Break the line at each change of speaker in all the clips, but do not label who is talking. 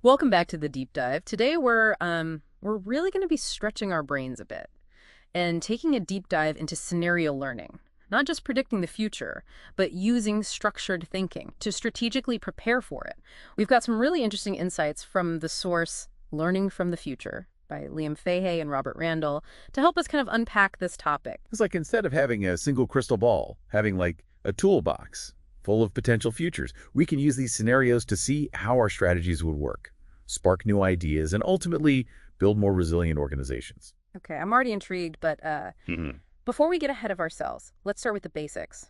Welcome back to the deep dive. Today we're really going to be stretching our brains a bit and taking a deep dive into scenario learning. Not just predicting the future, but using structured thinking to strategically prepare for it. We've got some really interesting insights from the source Learning from the Future by Liam Fahey and Robert Randall to help us kind of unpack this topic.
It's like instead of having a single crystal ball, having like a toolbox full of potential futures, we can use these scenarios to see how our strategies would work, spark new ideas, and ultimately build more resilient organizations.
Okay, I'm already intrigued, but
Mhm.
before we get ahead of ourselves, let's start with the basics.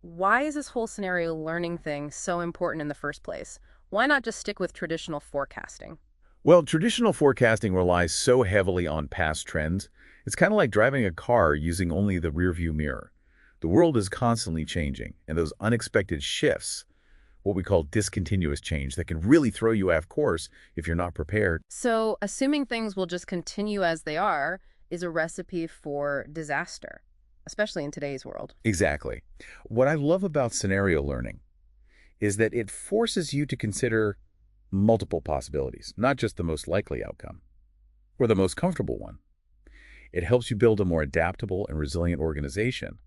Why is this whole scenario learning thing so important in the first place? Why not just stick with traditional forecasting?
Well, traditional forecasting relies so heavily on past trends. It's kind of like driving a car using only the rearview mirror. The world is constantly changing, and those unexpected shifts, what we call discontinuous change, that can really throw you off course if you're not prepared.
So, assuming things will just continue as they are is a recipe for disaster, especially in today's world.
Exactly. What I love about scenario learning is that it forces you to consider multiple possibilities, not just the most likely outcome or the most comfortable one. It helps you build a more adaptable and resilient organization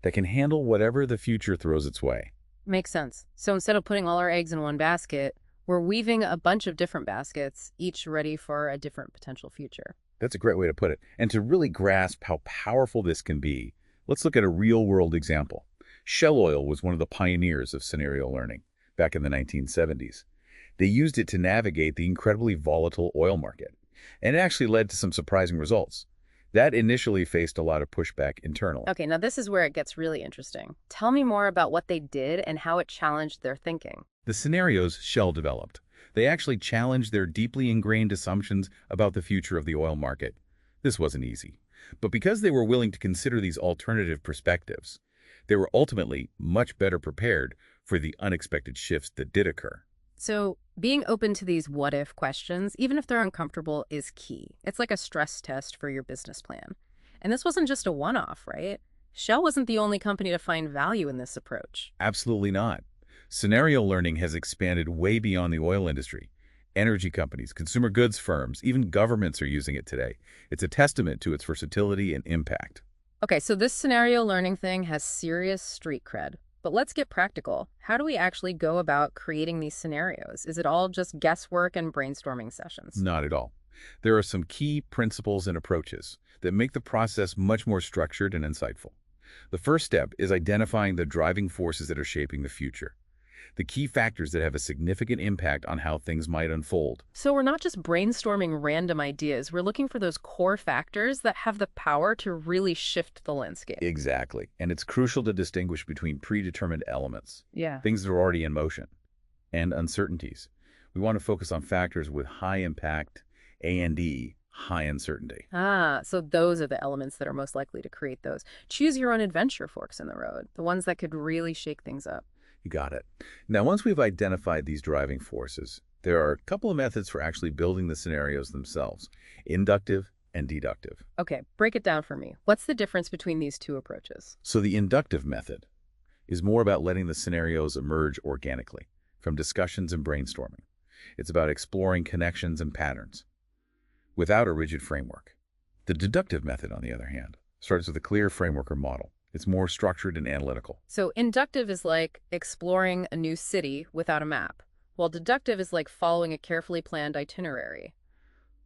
that can handle whatever the future throws its way.
Makes sense. So, instead of putting all our eggs in one basket, we're weaving a bunch of different baskets, each ready for a different potential future.
That's a great way to put it. And to really grasp how powerful this can be, let's look at a real-world example. Shell Oil was one of the pioneers of scenario learning back in the 1970s. They used it to navigate the incredibly volatile oil market, and it actually led to some surprising results. That initially faced a lot of pushback internally.
Okay, now this is where it gets really interesting. Tell me more about what they did and how it challenged their thinking.
The scenarios Shell developed, they actually challenged their deeply ingrained assumptions about the future of the oil market. This wasn't easy, but because they were willing to consider these alternative perspectives, they were ultimately much better prepared for the unexpected shifts that did occur.
So, being open to these what if questions, even if they're uncomfortable, is key. It's like a stress test for your business plan. And this wasn't just a one off, right? Shell wasn't the only company to find value in this approach.
Absolutely not. Scenario learning has expanded way beyond the oil industry. Energy companies, consumer goods firms, even governments are using it today. It's a testament to its versatility and impact.
Okay, so this scenario learning thing has serious street cred. But let's get practical. How do we actually go about creating these scenarios? Is it all just guesswork and brainstorming sessions?
Not at all. There are some key principles and approaches that make the process much more structured and insightful. The first step is identifying the driving forces that are shaping the future, the key factors that have a significant impact on how things might unfold.
So we're not just brainstorming random ideas. We're looking for those core factors that have the power to really shift the landscape.
Exactly. And it's crucial to distinguish between predetermined elements,
Yeah.
things that are already in motion, and uncertainties. We want to focus on factors with high impact and high uncertainty.
Ah, so those are the elements that are most likely to create those. Choose your own adventure forks in the road, the ones that could really shake things up.
You got it. Now, once we've identified these driving forces, there are a couple of methods for actually building the scenarios themselves, inductive and deductive.
Okay, break it down for me. What's the difference between these two approaches?
So the inductive method is more about letting the scenarios emerge organically from discussions and brainstorming. It's about exploring connections and patterns without a rigid framework. The deductive method, on the other hand, starts with a clear framework or model. It's more structured and analytical.
So inductive is like exploring a new city without a map, while deductive is like following a carefully planned itinerary.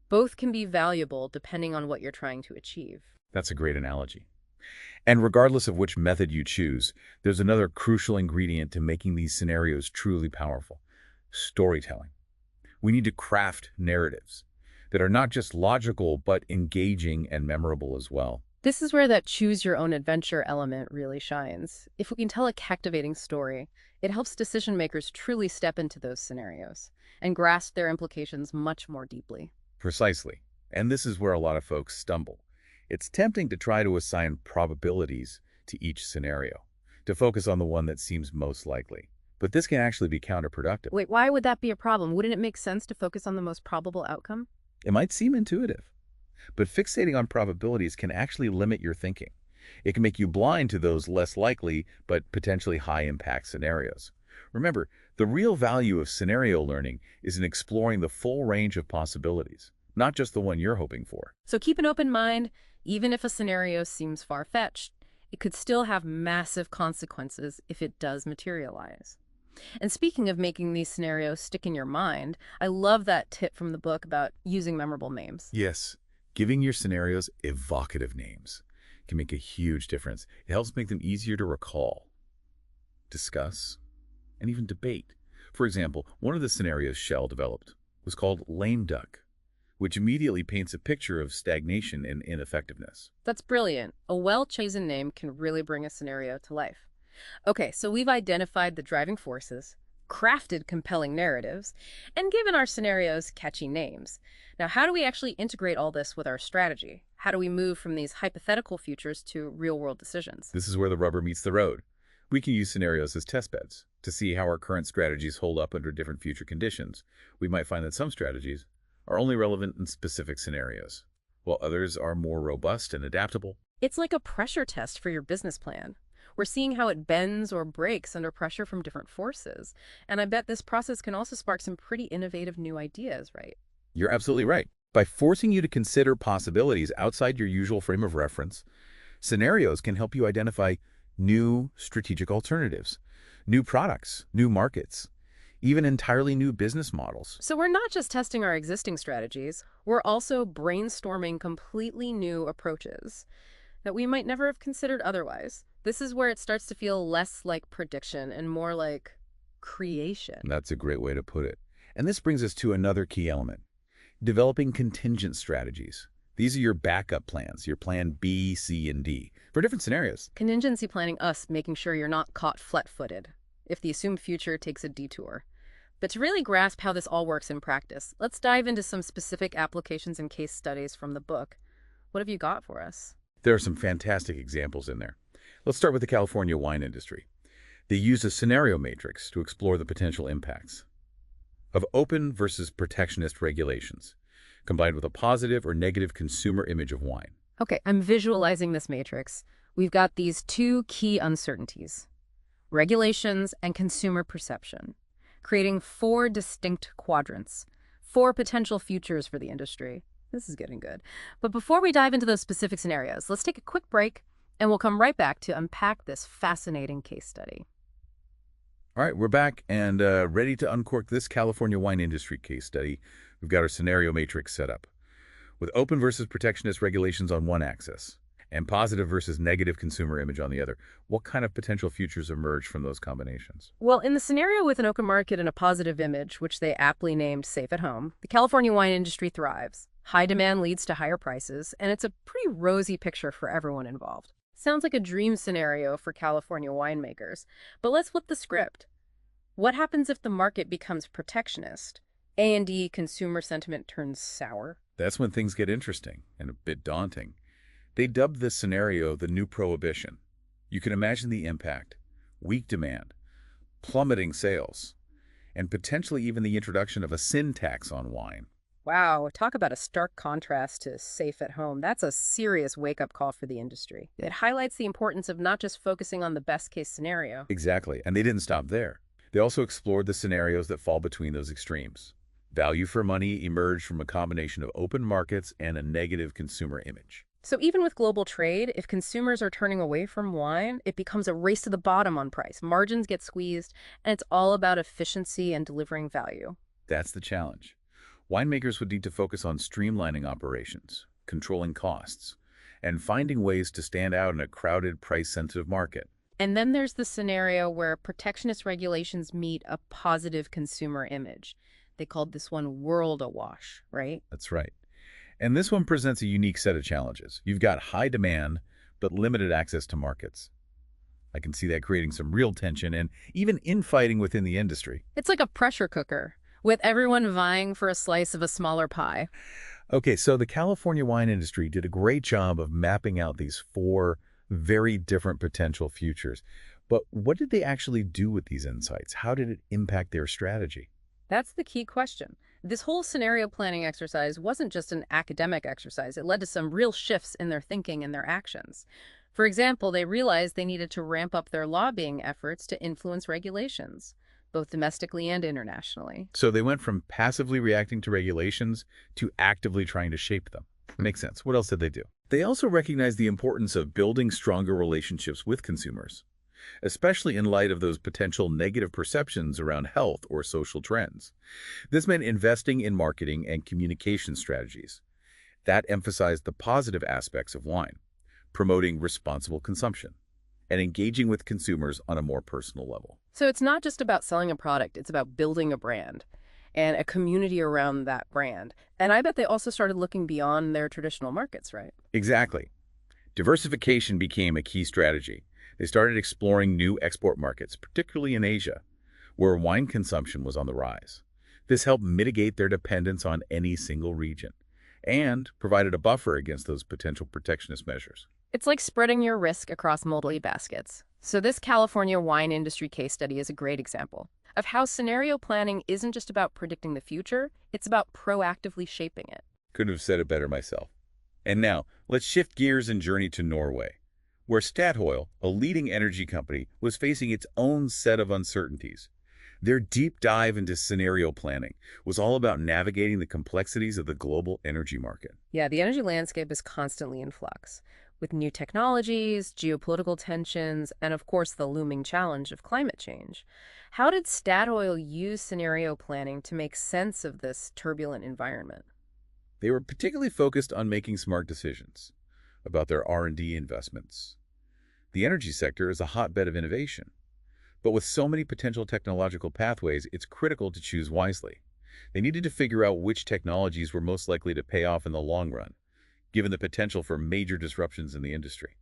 Both can be valuable depending on what you're trying to achieve.
That's a great analogy. And regardless of which method you choose, there's another crucial ingredient to making these scenarios truly powerful: storytelling. We need to craft narratives that are not just logical, but engaging and memorable as well.
This is where that choose your own adventure element really shines. If we can tell a captivating story, it helps decision makers truly step into those scenarios and grasp their implications much more deeply.
Precisely. And this is where a lot of folks stumble. It's tempting to try to assign probabilities to each scenario, to focus on the one that seems most likely. But this can actually be counterproductive.
Wait, why would that be a problem? Wouldn't it make sense to focus on the most probable outcome?
It might seem intuitive, but fixating on probabilities can actually limit your thinking. It can make you blind to those less likely but potentially high-impact scenarios. Remember, The real value of scenario learning is in exploring the full range of possibilities, not just the one you're hoping for.
So keep an open mind, even if a scenario seems far-fetched. It could still have massive consequences if it does materialize. And speaking of making these scenarios stick in your mind, I love that tip from the book about using memorable names.
Yes, giving your scenarios evocative names can make a huge difference. It helps make them easier to recall, discuss, and even debate. For example, one of the scenarios Shell developed was called lame duck, which immediately paints a picture of stagnation and ineffectiveness.
That's brilliant. A well-chosen name can really bring a scenario to life. Okay, so we've identified the driving forces, crafted compelling narratives, and given our scenarios catchy names. Now, how do we actually integrate all this with our strategy? How do we move from these hypothetical futures to real-world decisions?
This is where the rubber meets the road. We can use scenarios as test beds to see how our current strategies hold up under different future conditions. We might find that some strategies are only relevant in specific scenarios, while others are more robust and adaptable.
It's like a pressure test for your business plan. We're seeing how it bends or breaks under pressure from different forces. And I bet this process can also spark some pretty innovative new ideas, right?
You're absolutely right. By forcing you to consider possibilities outside your usual frame of reference, scenarios can help you identify new strategic alternatives, new products, new markets, even entirely new business models.
So we're not just testing our existing strategies, we're also brainstorming completely new approaches that we might never have considered otherwise. This is where it starts to feel less like prediction and more like creation.
That's a great way to put it. And this brings us to another key element, developing contingent strategies. These are your backup plans, your plan B, C, and D for different scenarios.
Contingency planning us, making sure you're not caught flat-footed if the assumed future takes a detour. But to really grasp how this all works in practice, let's dive into some specific applications and case studies from the book. What have you got for us?
There are some fantastic examples in there. Let's start with the California wine industry. They use a scenario matrix to explore the potential impacts of open versus protectionist regulations, combined with a positive or negative consumer image of wine.
Okay, I'm visualizing this matrix. We've got these two key uncertainties, regulations and consumer perception, creating four distinct quadrants, four potential futures for the industry. This is getting good. But before we dive into those specific scenarios, let's take a quick break, and we'll come right back to unpack this fascinating case study.
All right, we're back and ready to uncork this California wine industry case study. We've got our scenario matrix set up, with open versus protectionist regulations on one axis and positive versus negative consumer image on the other. What kind of potential futures emerge from those combinations?
Well, in the scenario with an open market and a positive image, which they aptly named Safe at Home, the California wine industry thrives. High demand leads to higher prices, and it's a pretty rosy picture for everyone involved. Sounds like a dream scenario for California winemakers. But let's flip the script. What happens if the market becomes protectionist? A&D consumer sentiment turns sour?
That's when things get interesting and a bit daunting. They dubbed this scenario the new prohibition. You can imagine the impact: weak demand, plummeting sales, and potentially even the introduction of a sin tax on wine.
Wow, talk about a stark contrast to Safe at Home. That's a serious wake-up call for the industry. It highlights the importance of not just focusing on the best-case scenario.
Exactly, and they didn't stop there. They also explored the scenarios that fall between those extremes. Value for money emerged from a combination of open markets and a negative consumer image.
So even with global trade, if consumers are turning away from wine, it becomes a race to the bottom on price. Margins get squeezed, and it's all about efficiency and delivering value.
That's the challenge. Winemakers would need to focus on streamlining operations, controlling costs, and finding ways to stand out in a crowded, price-sensitive market.
And then there's the scenario where protectionist regulations meet a positive consumer image. They called this one world awash, right?
That's right. And this one presents a unique set of challenges. You've got high demand, but limited access to markets. I can see that creating some real tension and even infighting within the industry.
It's like a pressure cooker, with everyone vying for a slice of a smaller pie.
Okay, so the California wine industry did a great job of mapping out these four very different potential futures. But what did they actually do with these insights? How did it impact their strategy?
That's the key question. This whole scenario planning exercise wasn't just an academic exercise. It led to some real shifts in their thinking and their actions. For example, they realized they needed to ramp up their lobbying efforts to influence regulations. both domestically and internationally.
So they went from passively reacting to regulations to actively trying to shape them. Makes sense. What else did they do? They also recognized the importance of building stronger relationships with consumers, especially in light of those potential negative perceptions around health or social trends. This meant investing in marketing and communication strategies that emphasized the positive aspects of wine, promoting responsible consumption, and engaging with consumers on a more personal level.
So it's not just about selling a product, it's about building a brand and a community around that brand. And I bet they also started looking beyond their traditional markets, right?
Exactly. Diversification became a key strategy. They started exploring new export markets, particularly in Asia, where wine consumption was on the rise. This helped mitigate their dependence on any single region and provided a buffer against those potential protectionist measures.
It's like spreading your risk across multiple baskets. So this California wine industry case study is a great example of how scenario planning isn't just about predicting the future, it's about proactively shaping it.
Couldn't have said it better myself. And now, let's shift gears and journey to Norway, where Statoil, a leading energy company, was facing its own set of uncertainties. Their deep dive into scenario planning was all about navigating the complexities of the global energy market.
Yeah, the energy landscape is constantly in flux, with new technologies, geopolitical tensions, and of course the looming challenge of climate change. How did Statoil use scenario planning to make sense of this turbulent environment?
They were particularly focused on making smart decisions about their R&D investments. The energy sector is a hotbed of innovation, but with so many potential technological pathways, it's critical to choose wisely. They needed to figure out which technologies were most likely to pay off in the long run, given the potential for major disruptions in the industry.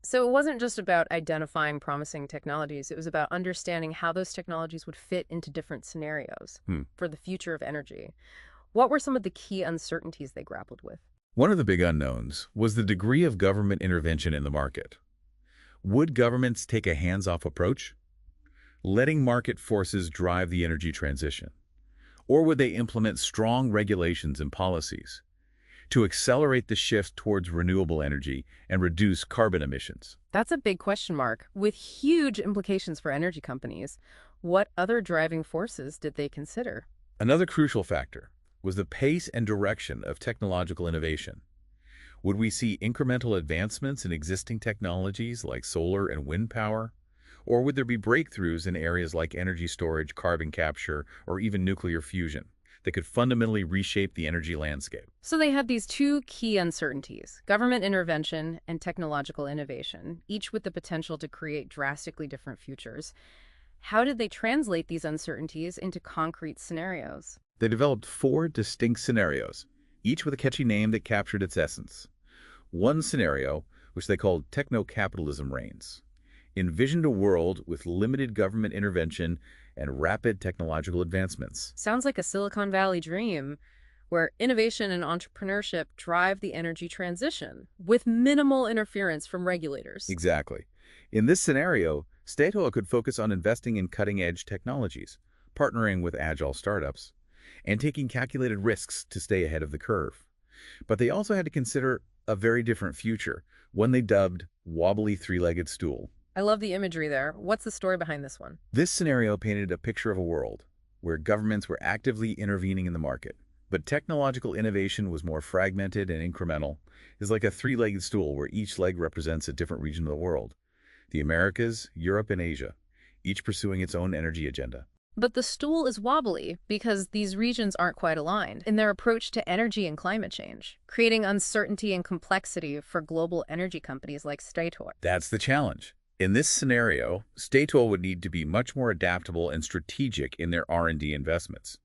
So it wasn't just about identifying promising technologies, it was about understanding how those technologies would fit into different scenarios
Hmm.
for the future of energy. What were some of the key uncertainties they grappled with?
One of the big unknowns was the degree of government intervention in the market. Would governments take a hands-off approach, letting market forces drive the energy transition? Or would they implement strong regulations and policies to accelerate the shift towards renewable energy and reduce carbon emissions?
That's a big question mark, with huge implications for energy companies. What other driving forces did they consider?
Another crucial factor was the pace and direction of technological innovation. Would we see incremental advancements in existing technologies like solar and wind power? Or would there be breakthroughs in areas like energy storage, carbon capture, or even nuclear fusion that could fundamentally reshape the energy landscape?
So they had these two key uncertainties, government intervention and technological innovation, each with the potential to create drastically different futures. How did they translate these uncertainties into concrete scenarios?
They developed 4 distinct scenarios, each with a catchy name that captured its essence. One scenario, which they called techno-capitalism reigns, envisioned a world with limited government intervention and rapid technological advancements.
Sounds like a Silicon Valley dream, where innovation and entrepreneurship drive the energy transition with minimal interference from regulators.
Exactly. In this scenario, Statoil could focus on investing in cutting-edge technologies, partnering with agile startups, and taking calculated risks to stay ahead of the curve. But they also had to consider a very different future, one they dubbed wobbly three-legged stool.
I love the imagery there. What's the story behind this one?
This scenario painted a picture of a world where governments were actively intervening in the market, but technological innovation was more fragmented and incremental. It's like a three-legged stool where each leg represents a different region of the world: the Americas, Europe, and Asia, each pursuing its own energy agenda.
But the stool is wobbly because these regions aren't quite aligned in their approach to energy and climate change, creating uncertainty and complexity for global energy companies like Statoil.
That's the challenge. In this scenario, Statoil would need to be much more adaptable and strategic in their R&D investments,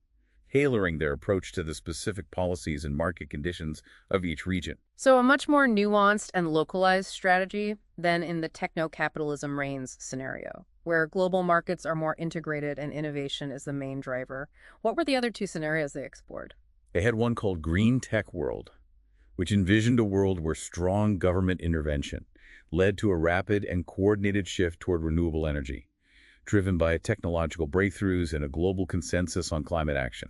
tailoring their approach to the specific policies and market conditions of each region.
So a much more nuanced and localized strategy than in the techno-capitalism reigns scenario, where global markets are more integrated and innovation is the main driver. What were the other two scenarios they explored?
They had one called Green Tech World, which envisioned a world where strong government intervention led to a rapid and coordinated shift toward renewable energy, driven by technological breakthroughs and a global consensus on climate action.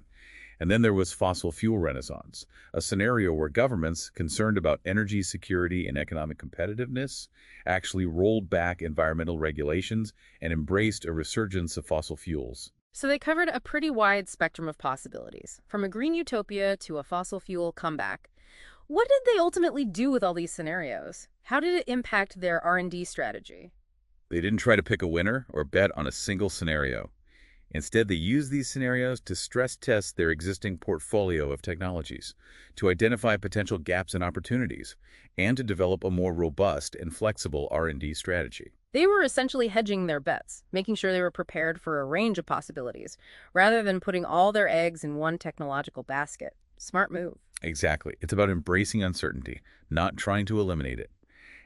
And then there was Fossil Fuel Renaissance, a scenario where governments concerned about energy security and economic competitiveness actually rolled back environmental regulations and embraced a resurgence of fossil fuels.
So they covered a pretty wide spectrum of possibilities, from a green utopia to a fossil fuel comeback. What did they ultimately do with all these scenarios? How did it impact their R&D strategy?
They didn't try to pick a winner or bet on a single scenario. Instead, they used these scenarios to stress test their existing portfolio of technologies, to identify potential gaps and opportunities, and to develop a more robust and flexible R&D strategy.
They were essentially hedging their bets, making sure they were prepared for a range of possibilities, rather than putting all their eggs in one technological basket. Smart move.
Exactly. It's about embracing uncertainty, not trying to eliminate it.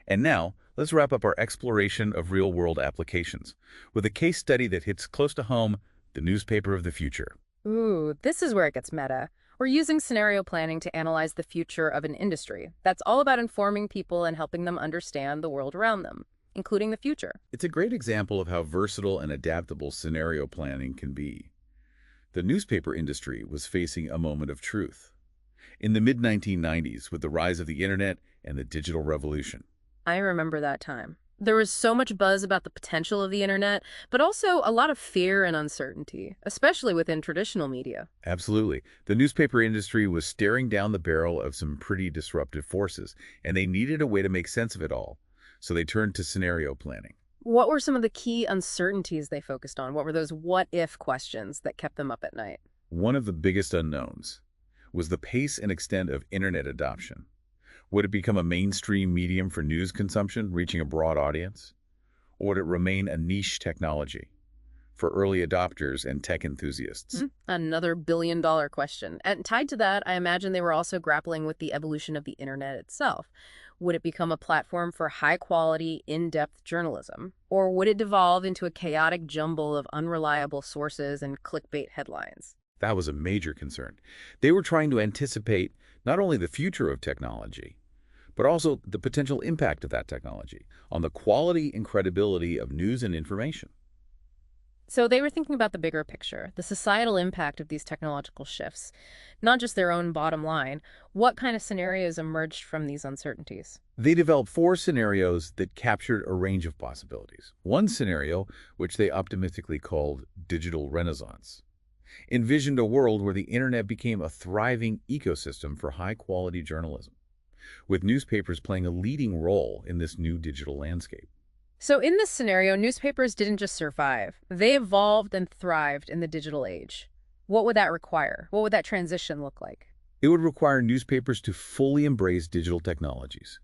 And now, let's wrap up our exploration of real-world applications with a case study that hits close to home, the newspaper of the future.
Ooh, this is where it gets meta. We're using scenario planning to analyze the future of an industry. That's all about informing people and helping them understand the world around them, including the future.
It's a great example of how versatile and adaptable scenario planning can be. The newspaper industry was facing a moment of truth. In the mid-1990s, with the rise of the internet and the digital revolution.
I remember that time. There was so much buzz about the potential of the internet, but also a lot of fear and uncertainty, especially within traditional media.
Absolutely. The newspaper industry was staring down the barrel of some pretty disruptive forces, and they needed a way to make sense of it all. So they turned to scenario planning.
What were some of the key uncertainties they focused on? What were those what-if questions that kept them up at night?
One of the biggest unknowns was the pace and extent of internet adoption. Would it become a mainstream medium for news consumption, reaching a broad audience? Or would it remain a niche technology for early adopters and tech enthusiasts?
Another billion-dollar question. And tied to that, I imagine they were also grappling with the evolution of the internet itself. Would it become a platform for high-quality, in-depth journalism? Or would it devolve into a chaotic jumble of unreliable sources and clickbait headlines?
That was a major concern. They were trying to anticipate not only the future of technology, but also the potential impact of that technology on the quality and credibility of news and information.
So they were thinking about the bigger picture, the societal impact of these technological shifts, not just their own bottom line. What kind of scenarios emerged from these uncertainties?
They developed 4 scenarios that captured a range of possibilities. One scenario, which they optimistically called digital renaissance, envisioned a world where the internet became a thriving ecosystem for high-quality journalism, with newspapers playing a leading role in this new digital landscape.
So in this scenario, newspapers didn't just survive. They evolved and thrived in the digital age. What would that require? What would that transition look like?
It would require newspapers to fully embrace digital technologies,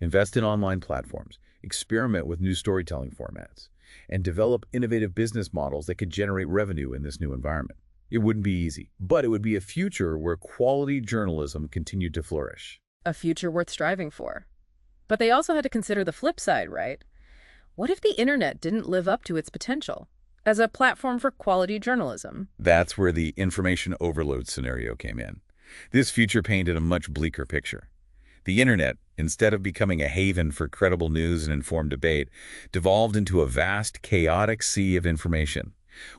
invest in online platforms, experiment with new storytelling formats, and develop innovative business models that could generate revenue in this new environment. It wouldn't be easy, but it would be a future where quality journalism continued to flourish.
A future worth striving for. But they also had to consider the flip side, right? What if the internet didn't live up to its potential as a platform for quality journalism?
That's where the information overload scenario came in. This future painted a much bleaker picture. The internet, instead of becoming a haven for credible news and informed debate, devolved into a vast, chaotic sea of information,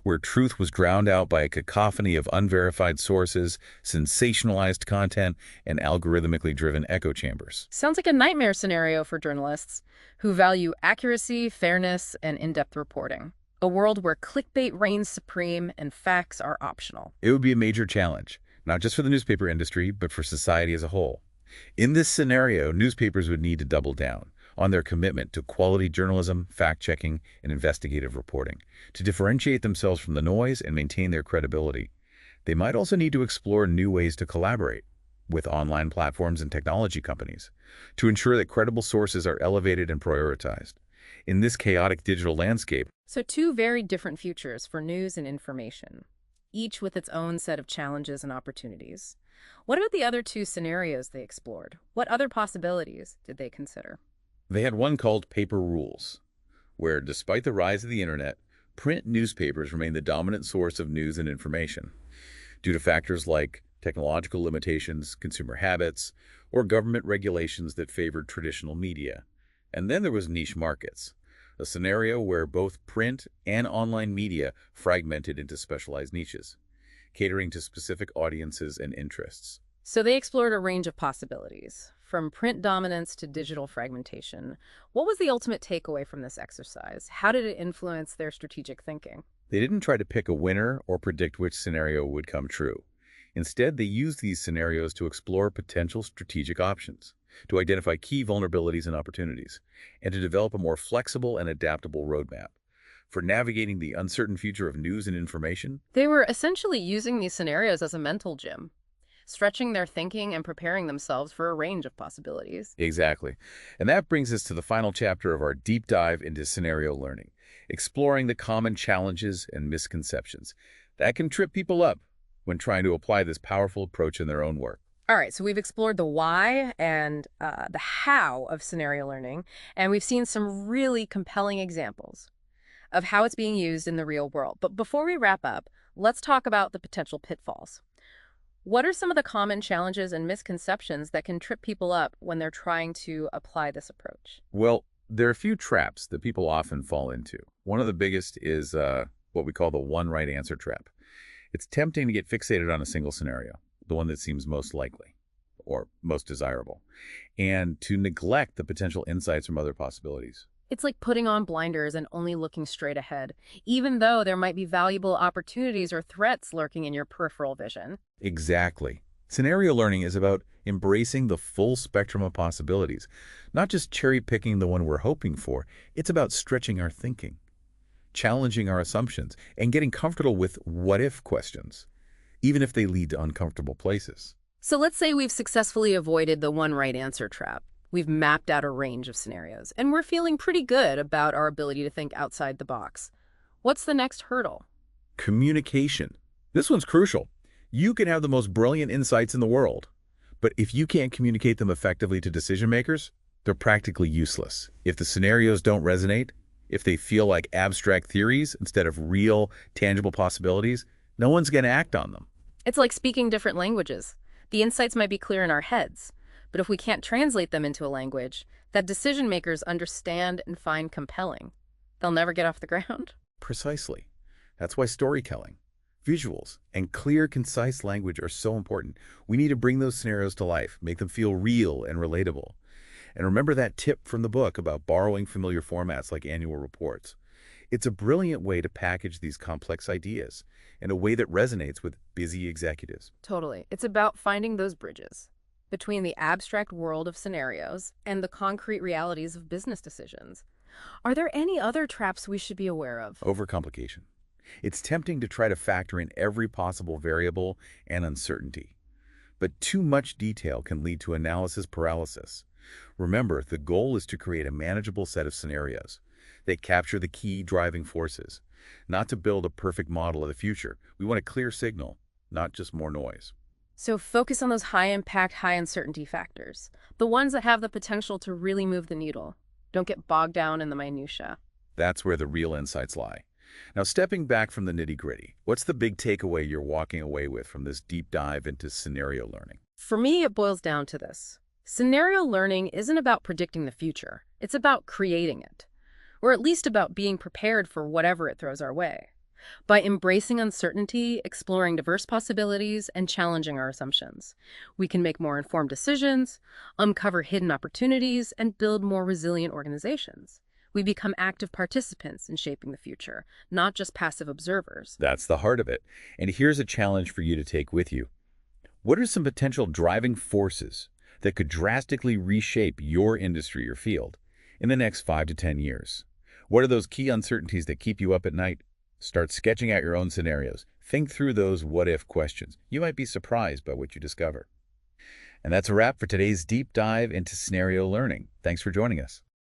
where truth was drowned out by a cacophony of unverified sources, sensationalized content, and algorithmically driven echo chambers.
Sounds like a nightmare scenario for journalists who value accuracy, fairness, and in-depth reporting. A world where clickbait reigns supreme and facts are optional.
It would be a major challenge, not just for the newspaper industry, but for society as a whole. In this scenario, newspapers would need to double down on their commitment to quality journalism, fact-checking, and investigative reporting to differentiate themselves from the noise and maintain their credibility. They might also need to explore new ways to collaborate with online platforms and technology companies to ensure that credible sources are elevated and prioritized. In this chaotic digital landscape,
So two very different futures for news and information, each with its own set of challenges and opportunities. What about the other two scenarios they explored? What other possibilities did they consider?
they had one called paper rules, where despite the rise of the internet, print newspapers remain the dominant source of news and information due to factors like technological limitations, consumer habits, or government regulations that favored traditional media. And then there was niche markets, a scenario where both print and online media fragmented into specialized niches, catering to specific audiences and interests.
So they explored a range of possibilities, from print dominance to digital fragmentation. What was the ultimate takeaway from this exercise? How did it influence their strategic thinking?
They didn't try to pick a winner or predict which scenario would come true. Instead, they used these scenarios to explore potential strategic options, to identify key vulnerabilities and opportunities, and to develop a more flexible and adaptable roadmap. For navigating the uncertain future of news and information?
They were essentially using these scenarios as a mental gym, stretching their thinking and preparing themselves for a range of possibilities.
Exactly. And that brings us to the final chapter of our deep dive into scenario learning, exploring the common challenges and misconceptions that can trip people up when trying to apply this powerful approach in their own work.
All right, so we've explored the why and the how of scenario learning, and we've seen some really compelling examples of how it's being used in the real world. But before we wrap up, let's talk about the potential pitfalls. What are some of the common challenges and misconceptions that can trip people up when they're trying to apply this approach?
Well, there are a few traps that people often fall into. One of the biggest is what we call the one right answer trap. It's tempting to get fixated on a single scenario, the one that seems most likely or most desirable, and to neglect the potential insights from other possibilities.
It's like putting on blinders and only looking straight ahead, even though there might be valuable opportunities or threats lurking in your peripheral vision.
Exactly. Scenario learning is about embracing the full spectrum of possibilities, not just cherry-picking the one we're hoping for. It's about stretching our thinking, challenging our assumptions, and getting comfortable with what-if questions, even if they lead to uncomfortable places.
So let's say we've successfully avoided the one right answer trap. We've mapped out a range of scenarios, and we're feeling pretty good about our ability to think outside the box. What's the next hurdle?
Communication. This one's crucial. You can have the most brilliant insights in the world, but if you can't communicate them effectively to decision makers, they're practically useless. If the scenarios don't resonate, if they feel like abstract theories instead of real, tangible possibilities, no one's going to act on them.
It's like speaking different languages. The insights might be clear in our heads, but if we can't translate them into a language that decision makers understand and find compelling, they'll never get off the ground.
Precisely. That's why storytelling, visuals, and clear, concise language are so important. We need to bring those scenarios to life, make them feel real and relatable. And remember that tip from the book about borrowing familiar formats like annual reports. It's a brilliant way to package these complex ideas in a way that resonates with busy executives.
Totally. It's about finding those bridges between the abstract world of scenarios and the concrete realities of business decisions. Are there any other traps we should be aware of?
Overcomplication. It's tempting to try to factor in every possible variable and uncertainty. But too much detail can lead to analysis paralysis. Remember, the goal is to create a manageable set of scenarios that capture the key driving forces, not to build a perfect model of the future. We want a clear signal, not just more noise.
So focus on those high-impact, high-uncertainty factors, the ones that have the potential to really move the needle. Don't get bogged down in the minutia.
That's where the real insights lie. Now, stepping back from the nitty-gritty, what's the big takeaway you're walking away with from this deep dive into scenario learning?
For me, it boils down to this. Scenario learning isn't about predicting the future. It's about creating it, or at least about being prepared for whatever it throws our way. By embracing uncertainty, exploring diverse possibilities, and challenging our assumptions, we can make more informed decisions, uncover hidden opportunities, and build more resilient organizations. We become active participants in shaping the future, not just passive observers.
That's the heart of it. And here's a challenge for you to take with you. What are some potential driving forces that could drastically reshape your industry or field in the next 5 to 10 years? What are those key uncertainties that keep you up at night? Start sketching out your own scenarios. Think through those what-if questions. You might be surprised by what you discover. And that's a wrap for today's deep dive into scenario learning. Thanks for joining us.